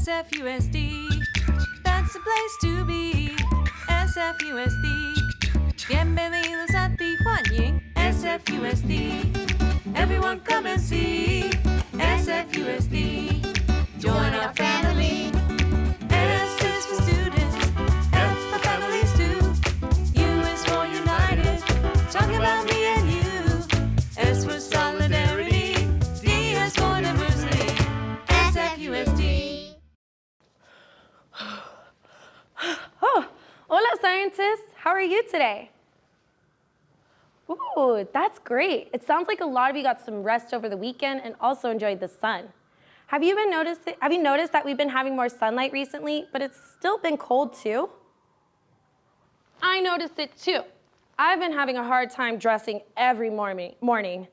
SFUSD, that's the place to be. SFUSD, bienvenidos a Tijuana. SFUSD, everyone come and see. SFUSD, join our family. S is for students, F for families too. U is for united, talking about me and you. S for solidarity, D is for diversity. SFUSD. Oh, hola scientists, how are you today? Ooh, that's great. It sounds like a lot of you got some rest over the weekend and also enjoyed the sun. Have you noticed that we've been having more sunlight recently, but it's still been cold too? I noticed it too. I've been having a hard time dressing every morning.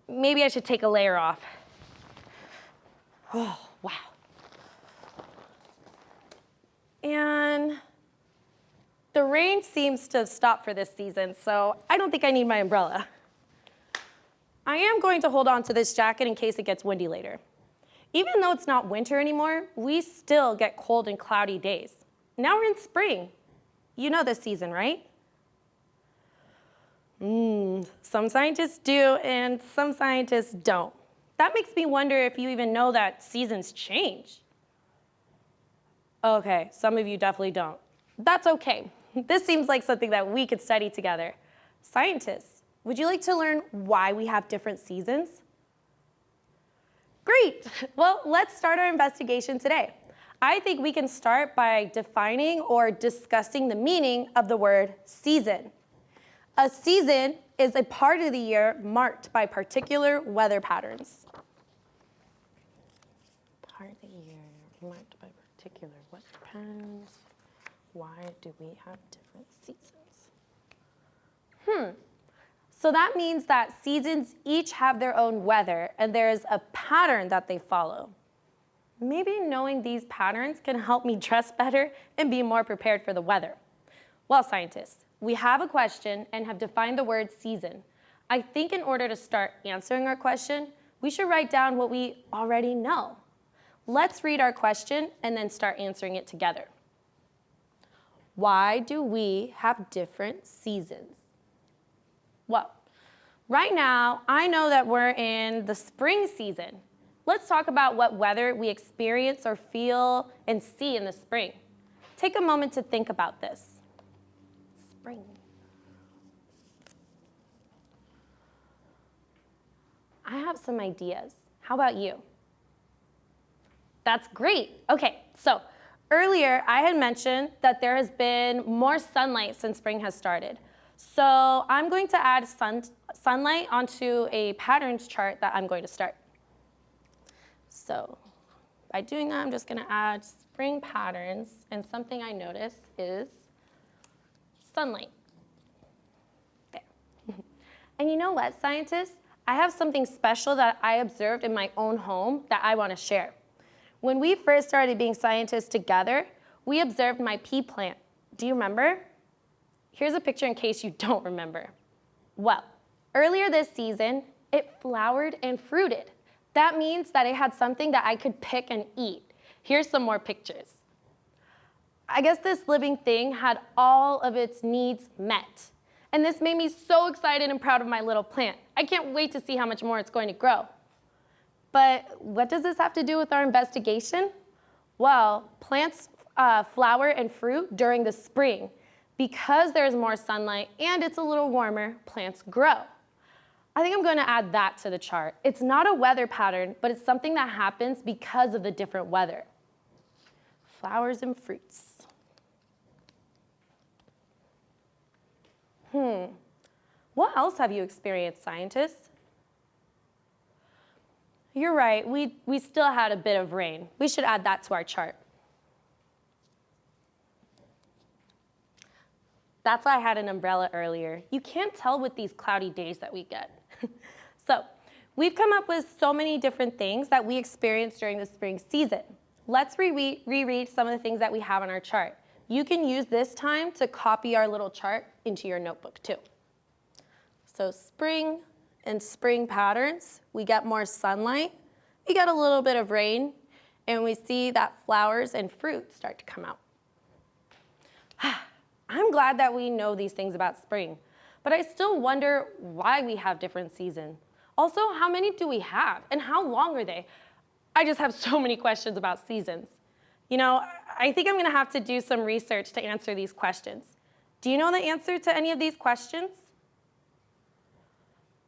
Maybe I should take a layer off. Oh, wow. And the rain seems to have stopped for this season, so I don't think I need my umbrella. I am going to hold on to this jacket in case it gets windy later. Even though it's not winter anymore, we still get cold and cloudy days. Now we're in spring. You know this season, right? Some scientists do and some scientists don't. That makes me wonder if you even know that seasons change. Okay, some of you definitely don't. That's okay. This seems like something that we could study together. Scientists, would you like to learn why we have different seasons? Great. Well, let's start our investigation today. I think we can start by defining or discussing the meaning of the word season. A season is a part of the year marked by particular weather patterns. Part of the year marked by particular weather patterns. Why do we have different seasons? So that means that seasons each have their own weather and there is a pattern that they follow. Maybe knowing these patterns can help me dress better and be more prepared for the weather. Well, scientists, we have a question and have defined the word season. I think in order to start answering our question, we should write down what we already know. Let's read our question and then start answering it together. Why do we have different seasons? Well, right now, I know that we're in the spring season. Let's talk about what weather we experience or feel and see in the spring. Take a moment to think about this. Spring. I have some ideas. How about you? That's great. Okay, so earlier I had mentioned that there has been more sunlight since spring has started. So I'm going to add sunlight onto a patterns chart that I'm going to start. So by doing that, I'm just going to add spring patterns, and something I notice is sunlight. There. And you know what, scientists? I have something special that I observed in my own home that I want to share. When we first started being scientists together, we observed my pea plant. Do you remember? Here's a picture in case you don't remember. Well, earlier this season, it flowered and fruited. That means that it had something that I could pick and eat. Here's some more pictures. I guess this living thing had all of its needs met. And this made me so excited and proud of my little plant. I can't wait to see how much more it's going to grow. But what does this have to do with our investigation? Well, plants flower and fruit during the spring. Because there's more sunlight and it's a little warmer, plants grow. I think I'm going to add that to the chart. It's not a weather pattern, but it's something that happens because of the different weather. Flowers and fruits. What else have you experienced, scientists? You're right, we still had a bit of rain. We should add that to our chart. That's why I had an umbrella earlier. You can't tell with these cloudy days that we get. So, we've come up with so many different things that we experience during the spring season. Let's reread some of the things that we have on our chart. You can use this time to copy our little chart into your notebook too. So spring and spring patterns, we get more sunlight, we get a little bit of rain, and we see that flowers and fruit start to come out. I'm glad that we know these things about spring, but I still wonder why we have different seasons. Also, how many do we have, and how long are they? I just have so many questions about seasons. You know, I think I'm gonna have to do some research to answer these questions. Do you know the answer to any of these questions?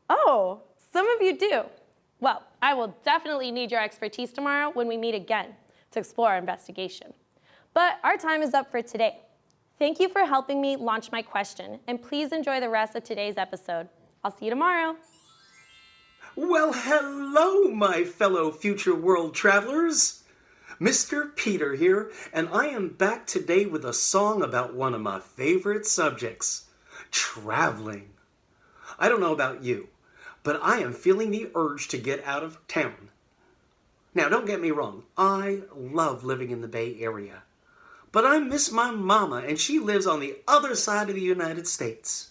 Oh, some of you do. Well, I will definitely need your expertise tomorrow when we meet again to explore our investigation. But our time is up for today. Thank you for helping me launch my question, and please enjoy the rest of today's episode. I'll see you tomorrow. Well, hello, my fellow future world travelers. Mr. Peter here, and I am back today with a song about one of my favorite subjects, traveling. I don't know about you, but I am feeling the urge to get out of town. Now, don't get me wrong, I love living in the Bay Area, but I miss my mama, and she lives on the other side of the United States.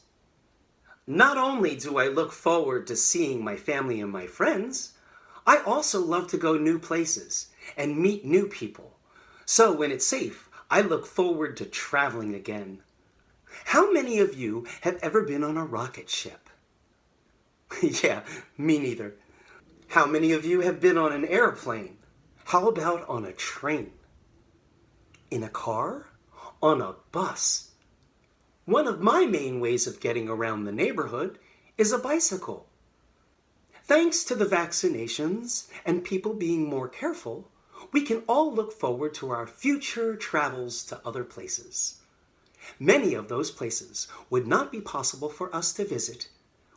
Not only do I look forward to seeing my family and my friends, I also love to go new places and meet new people. So when it's safe, I look forward to traveling again. How many of you have ever been on a rocket ship? Yeah, me neither. How many of you have been on an airplane? How about on a train? In a car? On a bus? One of my main ways of getting around the neighborhood is a bicycle. Thanks to the vaccinations and people being more careful, we can all look forward to our future travels to other places. Many of those places would not be possible for us to visit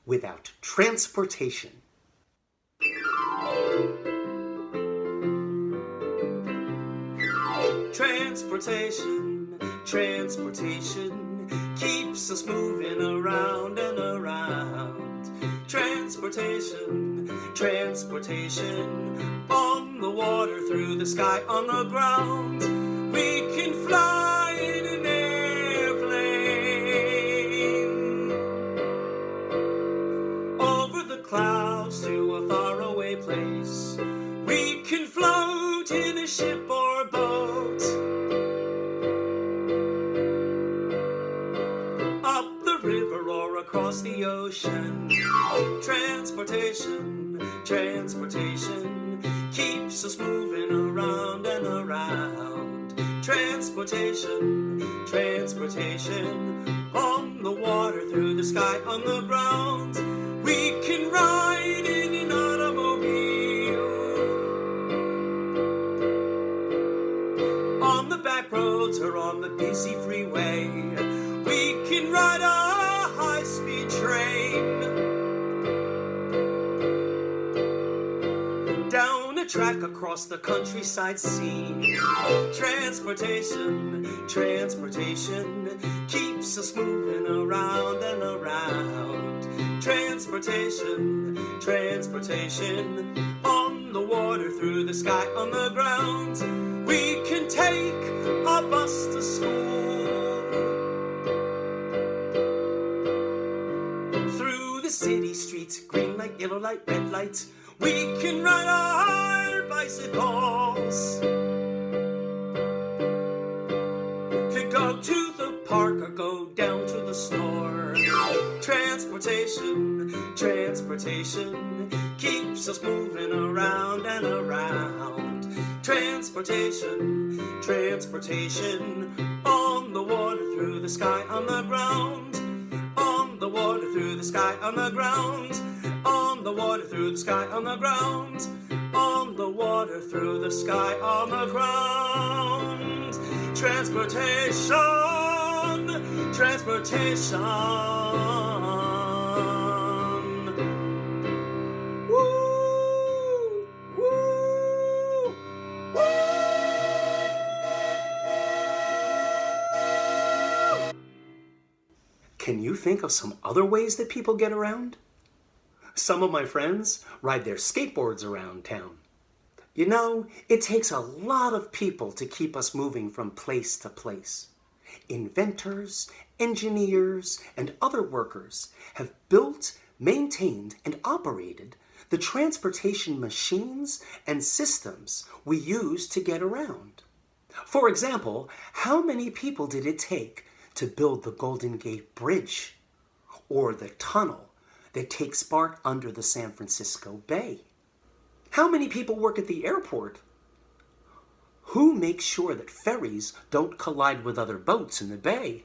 without transportation. Transportation, transportation keeps us moving around and around. Transportation, transportation, on the water, through the sky, on the ground. We can fly in an airplane over the clouds to a faraway place. We can float in a ship or boat up the river or across the ocean. Transportation, transportation keeps us moving around and around. Transportation, transportation, on the water, through the sky, on the ground. We can ride in an automobile on the back roads or on the busy freeway. We can ride a high-speed train down a track across the countryside scene. Transportation, transportation keeps us moving around and around. Transportation, transportation, on the water, through the sky, on the ground. We can take a bus to school, through the city streets, green light, yellow light, red light. We can ride our bicycles to go to the park or go down to the store. Transportation, transportation keeps us moving around and around. Transportation, transportation, on the water, through the sky, on the ground. On the water, through the sky, on the ground. On the water, through the sky, on the ground. On the water, through the sky, on the ground. Transportation, transportation. Woo, woo, woo. Can you think of some other ways that people get around? Some of my friends ride their skateboards around town. You know, it takes a lot of people to keep us moving from place to place. Inventors, engineers, and other workers have built, maintained, and operated the transportation machines and systems we use to get around. For example, how many people did it take to build the Golden Gate Bridge or the tunnel that takes part under the San Francisco Bay? How many people work at the airport? Who makes sure that ferries don't collide with other boats in the bay?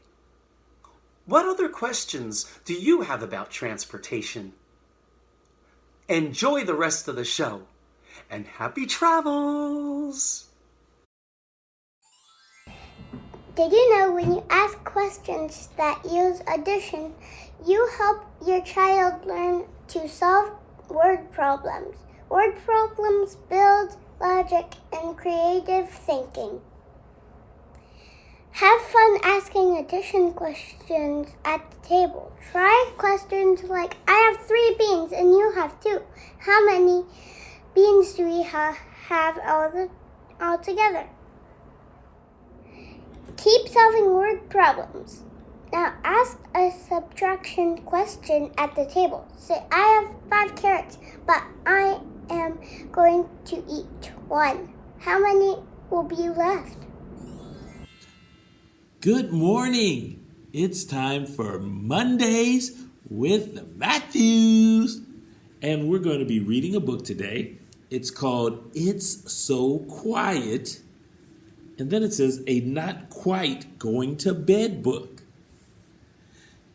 What other questions do you have about transportation? Enjoy the rest of the show, and happy travels! Did you know when you ask questions that use addition, you help your child learn to solve word problems? Word problems build logic and creative thinking. Have fun asking addition questions at the table. Try questions like, I have 3 beans and you have 2. How many beans do we have all together? Keep solving word problems. Now ask a subtraction question at the table. Say, I have 5 carrots, but I am going to eat 1. How many will be left? Good morning. It's time for Mondays with the Matthews. And we're going to be reading a book today. It's called It's So Quiet. And then it says a not quite going to bed book.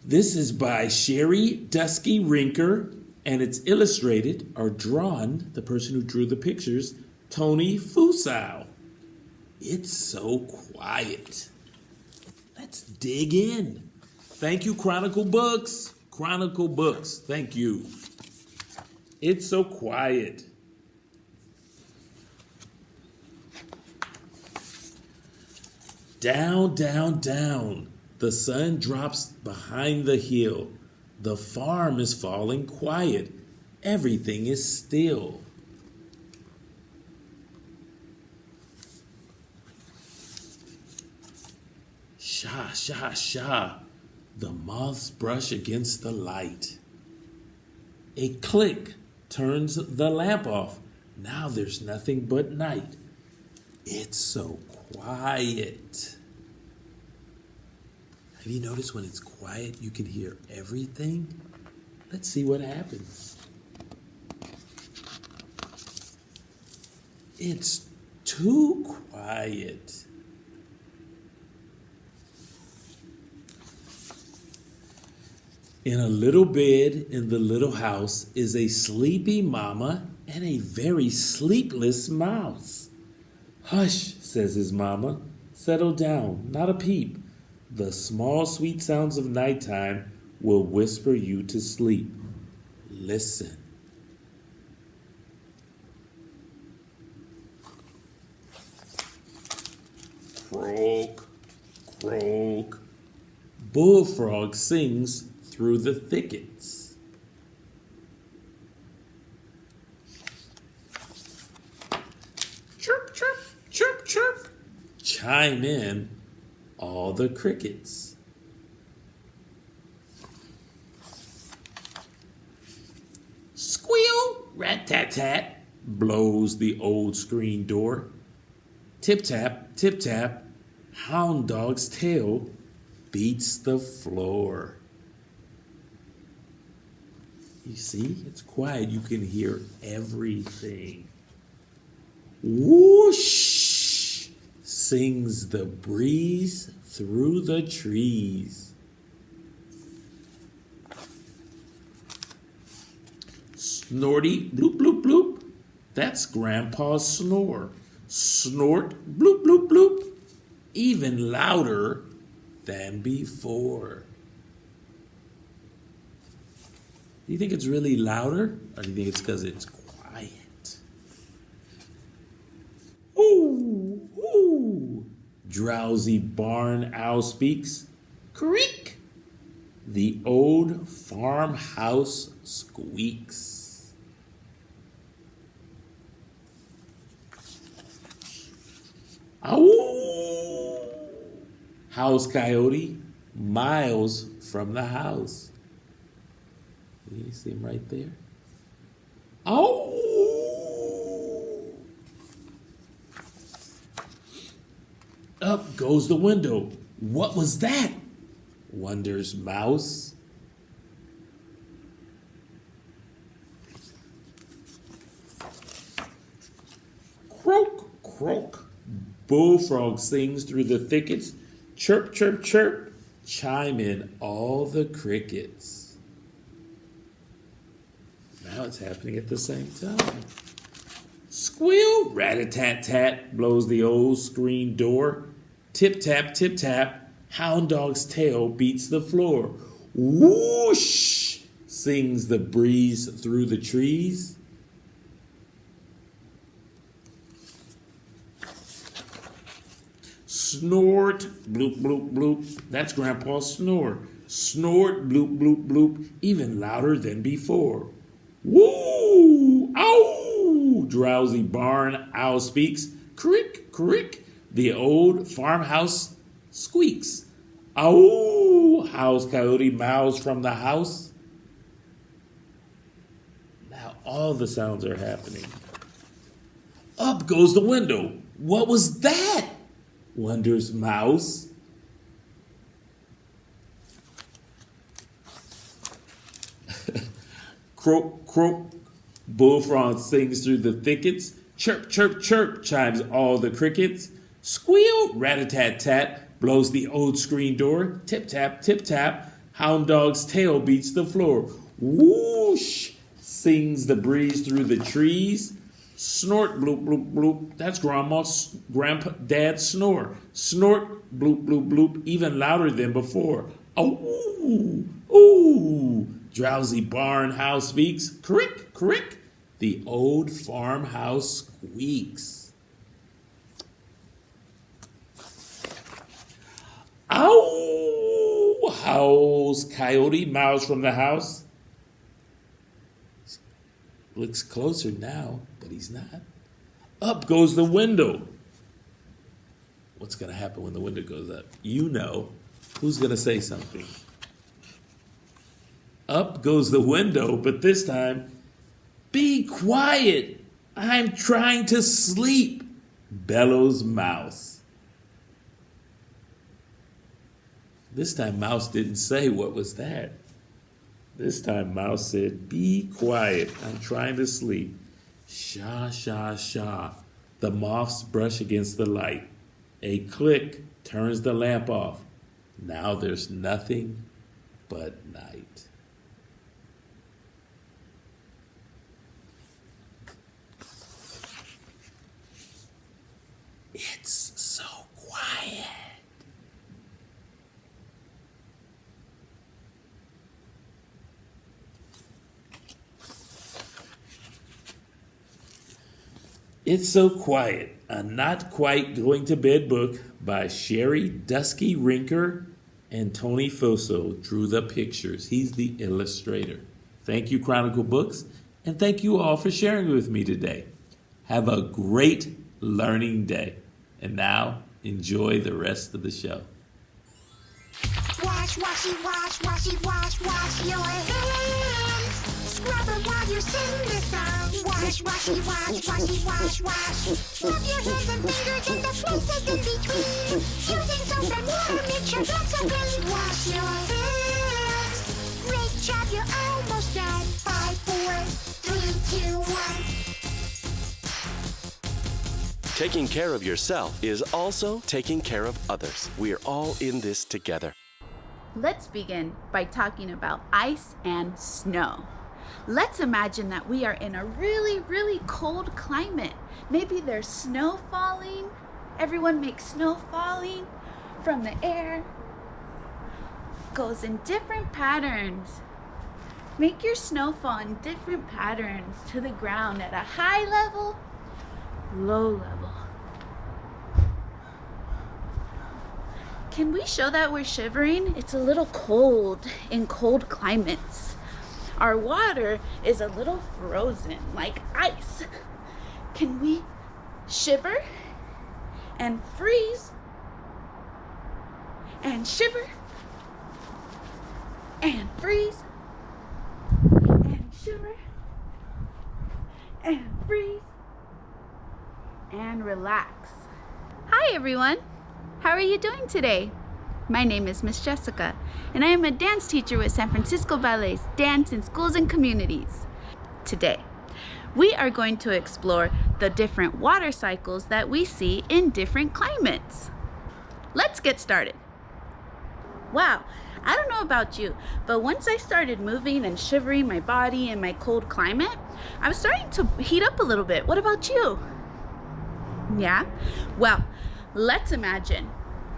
This is by Sherry Dusky Rinker, and it's illustrated or drawn, the person who drew the pictures, Tony Fusau. It's so quiet. Let's dig in. Thank you, Chronicle Books. Chronicle Books, thank you. It's so quiet. Down, down, down. The sun drops behind the hill. The farm is falling quiet. Everything is still. Sha, sha, sha. The moths brush against the light. A click turns the lamp off. Now there's nothing but night. It's so quiet. Have you noticed when it's quiet, you can hear everything? Let's see what happens. It's too quiet. In a little bed in the little house is a sleepy mama and a very sleepless mouse. Hush, says his mama. Settle down, not a peep. The small sweet sounds of nighttime will whisper you to sleep. Listen. Croak, croak. Bullfrog sings through the thickets. Chirp, chirp, chirp, chirp. Chime in all the crickets. Squeal, rat-tat-tat, blows the old screen door. Tip-tap, tip-tap, hound dog's tail beats the floor. You see, it's quiet. You can hear everything. Whoosh, sings the breeze through the trees. Snorty, bloop, bloop, bloop. That's Grandpa's snore. Snort, bloop, bloop, bloop. Even louder than before. Do you think it's really louder, or do you think it's because it's quiet? Ooh, ooh. Drowsy barn owl speaks. Creak. The old farmhouse squeaks. Ow! House coyote miles from the house. You see him right there? Ow! Up goes the window. What was that? Wonders Mouse. Croak, croak. Bullfrog sings through the thickets. Chirp, chirp, chirp. Chime in all the crickets. Now it's happening at the same time. Squeal, rat-a-tat-tat, blows the old screen door. Tip-tap, tip-tap, hound dog's tail beats the floor. Whoosh, sings the breeze through the trees. Snort, bloop, bloop, bloop. That's Grandpa's snore. Snort, bloop, bloop, bloop, even louder than before. Woo! Ow! Drowsy barn owl speaks. Crick, crick. The old farmhouse squeaks. Ow! Howls Coyote Mouse from the house. Now all the sounds are happening. Up goes the window. What was that? Wonders Mouse. Croak, croak. Bullfrog sings through the thickets. Chirp, chirp, chirp, chimes all the crickets. Squeal, rat-a-tat-tat, blows the old screen door. Tip-tap, tip-tap, hound dog's tail beats the floor. Whoosh, sings the breeze through the trees. Snort, bloop, bloop, bloop, that's Dad's snore. Snort, bloop, bloop, bloop, even louder than before. Oh, ooh, drowsy barn house speaks. Crick, crick, the old farmhouse squeaks. Ow! Howls Coyote Mouse from the house. Looks closer now, but he's not. Up goes the window. What's going to happen when the window goes up? You know. Who's going to say something? Up goes the window, but this time, be quiet. I'm trying to sleep, bellows Mouse. This time Mouse didn't say what was that. This time Mouse said, be quiet, I'm trying to sleep. Sha, sha, sha. The moths brush against the light. A click turns the lamp off. Now there's nothing but night. It's so quiet. It's So Quiet, a not quite going to bed book by Sherry Dusky Rinker and Tony Foso drew the pictures. He's the illustrator. Thank you, Chronicle Books, and thank you all for sharing with me today. Have a great learning day. And now, enjoy the rest of the show. Wash, washy, wash, washy, wash, wash your hands. Scrub it while you sing this song. Wash, washy, wash, washy, wash, wash. Rub your hands and fingers and the places in between. Using soap and water makes your blood so clean. Wash your hands. Great job, you're almost done. 5, 4, 3, 2, 1. Taking care of yourself is also taking care of others. We are all in this together. Let's begin by talking about ice and snow. Let's imagine that we are in a really, really cold climate. Maybe there's snow falling. Everyone makes snow falling from the air. Goes in different patterns. Make your snow fall in different patterns to the ground at a high level, low level. Can we show that we're shivering? It's a little cold in cold climates. Our water is a little frozen, like ice. Can we shiver and freeze and shiver and freeze and shiver and freeze, and relax. Hi everyone, how are you doing today? My name is Miss Jessica, and I am a dance teacher with San Francisco Ballet's Dance in Schools and Communities. Today, we are going to explore the different water cycles that we see in different climates. Let's get started. Wow, I don't know about you, but once I started moving and shivering my body in my cold climate, I was starting to heat up a little bit. What about you? Yeah? Well, let's imagine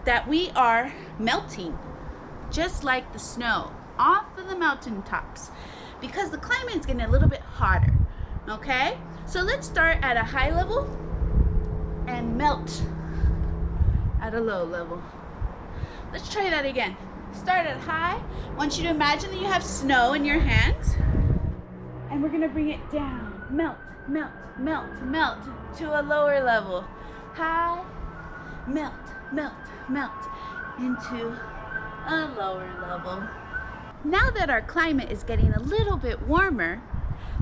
that we are melting, just like the snow, off of the mountaintops, because the climate is getting a little bit hotter, okay? So let's start at a high level and melt at a low level. Let's try that again. Start at high. I want you to imagine that you have snow in your hands, and we're gonna bring it down. Melt, melt, melt, melt to a lower level. High, melt, melt, melt into a lower level. Now that our climate is getting a little bit warmer,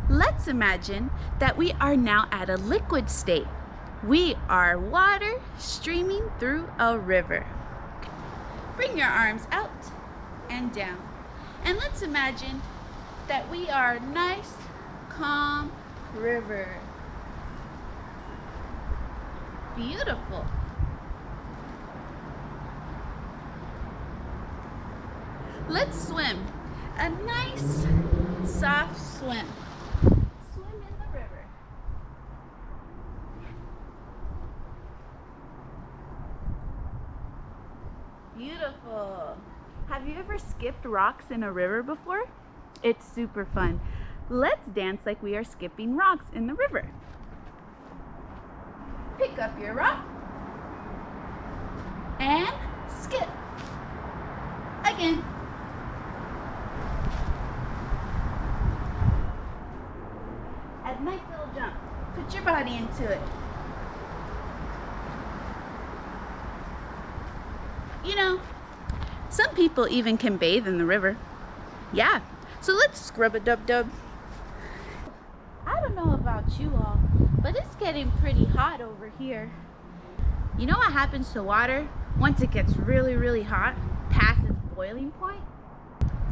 let's imagine that we are now at a liquid state. We are water streaming through a river. Bring your arms out and down. And let's imagine that we are a nice, calm river. Beautiful. Let's swim. A nice, soft swim. Swim in the river. Beautiful. Have you ever skipped rocks in a river before? It's super fun. Let's dance like we are skipping rocks in the river. Pick up your rock and skip. Again. A nice little jump. Put your body into it. You know, some people even can bathe in the river. Yeah, so let's scrub-a-dub-dub. I don't know about you all, but it's getting pretty hot over here. You know what happens to water once it gets really, really hot, past its boiling point?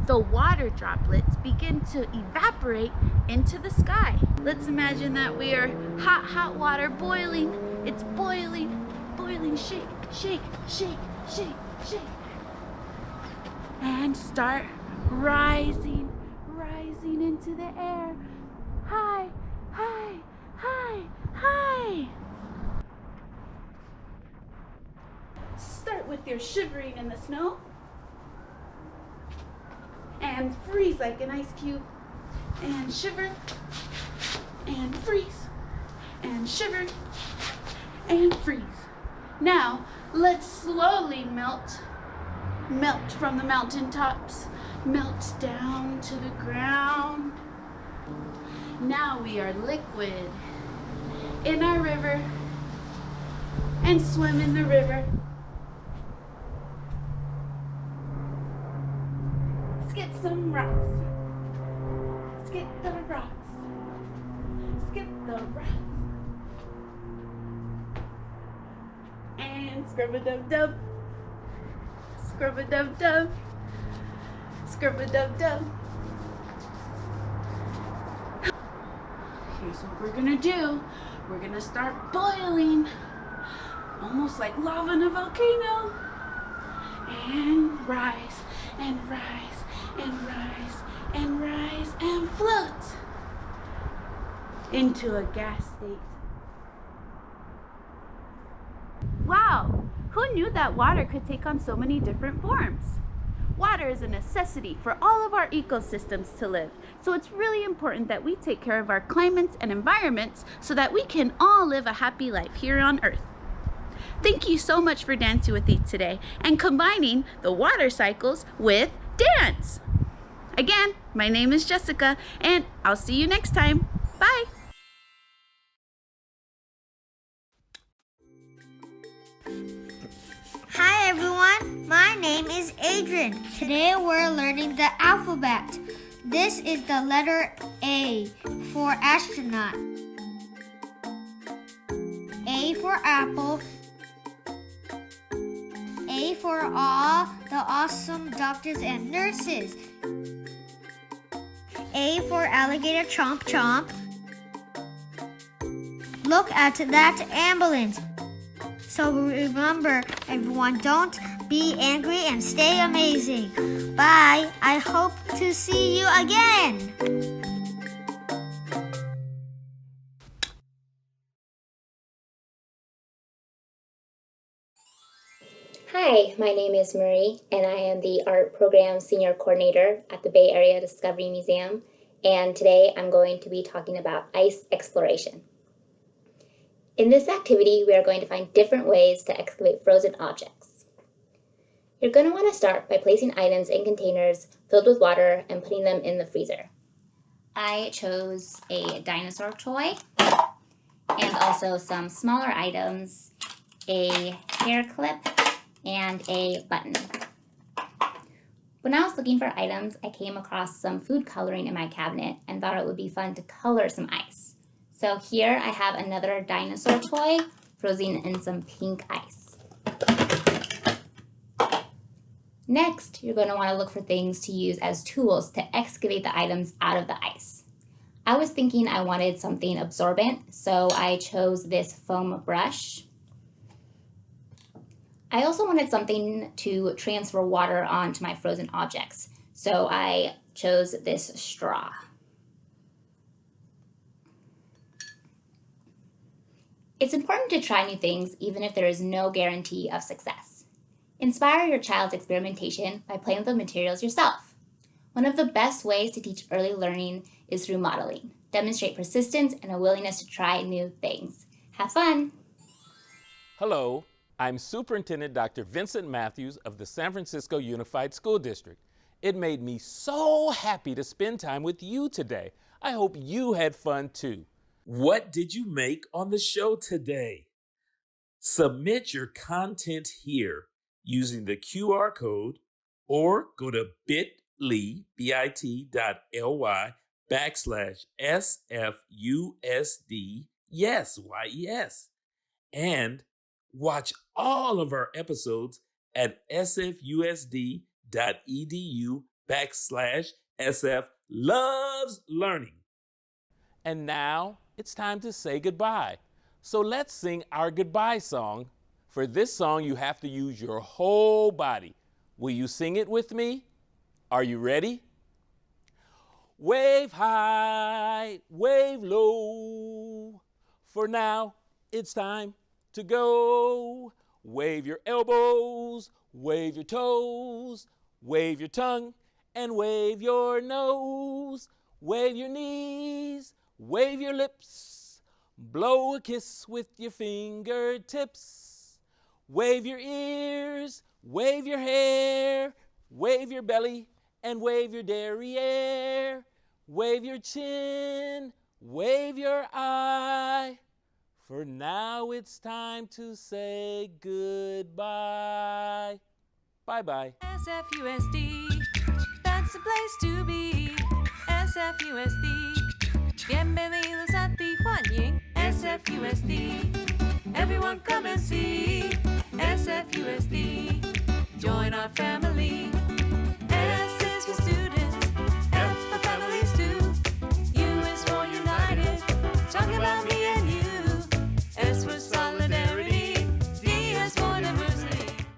The water droplets begin to evaporate into the sky. Let's imagine that we are hot, hot water boiling. It's boiling, boiling, shake, shake, shake, shake, shake. And start rising, rising into the air. High, high, high, high. Start with your shivering in the snow. And freeze like an ice cube. And shiver. And freeze. And shiver. And freeze. Now, let's slowly melt. Melt from the mountaintops. Melt down to the ground. Now we are liquid in our river and swim in the river. Skip some rocks. Skip the rocks. Skip the rocks. And scrub-a-dub-dub. Scrub-a-dub-dub. Scrub-a-dub-dub. Here's what we're gonna do. We're gonna start boiling, almost like lava in a volcano. And rise, and rise, and rise, and rise, and float into a gas state. Wow, who knew that water could take on so many different forms? Water is a necessity for all of our ecosystems to live, so it's really important that we take care of our climates and environments so that we can all live a happy life here on Earth. Thank you so much for dancing with me today and combining the water cycles with dance. Again, my name is Jessica, and I'll see you next time. Bye. Hi everyone, my name is Adrian. Today we're learning the alphabet. This is the letter A for astronaut. for apple. A for all the awesome doctors and nurses. A for alligator chomp chomp. Look at that ambulance. So remember, everyone, don't be angry and stay amazing. Bye. I hope to see you again. Hi, my name is Marie, and I am the Art Program Senior Coordinator at the Bay Area Discovery Museum, and today I'm going to be talking about ice exploration. In this activity, we are going to find different ways to excavate frozen objects. You're going to want to start by placing items in containers filled with water and putting them in the freezer. I chose a dinosaur toy and also some smaller items, a hair clip, and a button. When I was looking for items, I came across some food coloring in my cabinet and thought it would be fun to color some ice. So here I have another dinosaur toy frozen in some pink ice. Next, you're going to want to look for things to use as tools to excavate the items out of the ice. I was thinking I wanted something absorbent, so I chose this foam brush. I also wanted something to transfer water onto my frozen objects, so I chose this straw. It's important to try new things even if there is no guarantee of success. Inspire your child's experimentation by playing with the materials yourself. One of the best ways to teach early learning is through modeling. Demonstrate persistence and a willingness to try new things. Have fun! Hello, I'm Superintendent Dr. Vincent Matthews of the San Francisco Unified School District. It made me so happy to spend time with you today. I hope you had fun too. What did you make on the show today? Submit your content here using the QR code or go to bit.ly, bit.ly/SFUSD, yes, YES, and watch all of our episodes at sfusd.edu/SF-loves-learning. And now it's time to say goodbye. So let's sing our goodbye song. For this song, you have to use your whole body. Will you sing it with me? Are you ready? Wave high, wave low. For now, it's time to go. Wave your elbows, wave your toes, wave your tongue, and wave your nose. Wave your knees, wave your lips, blow a kiss with your fingertips. Wave your ears, wave your hair, wave your belly, and wave your derriere. Wave your chin, wave your eye. For now it's time to say goodbye. Bye-bye. SFUSD, that's the place to be. SFUSD, bienvenidos a ti, 欢迎 SFUSD. Everyone come and see SFUSD. Join our family.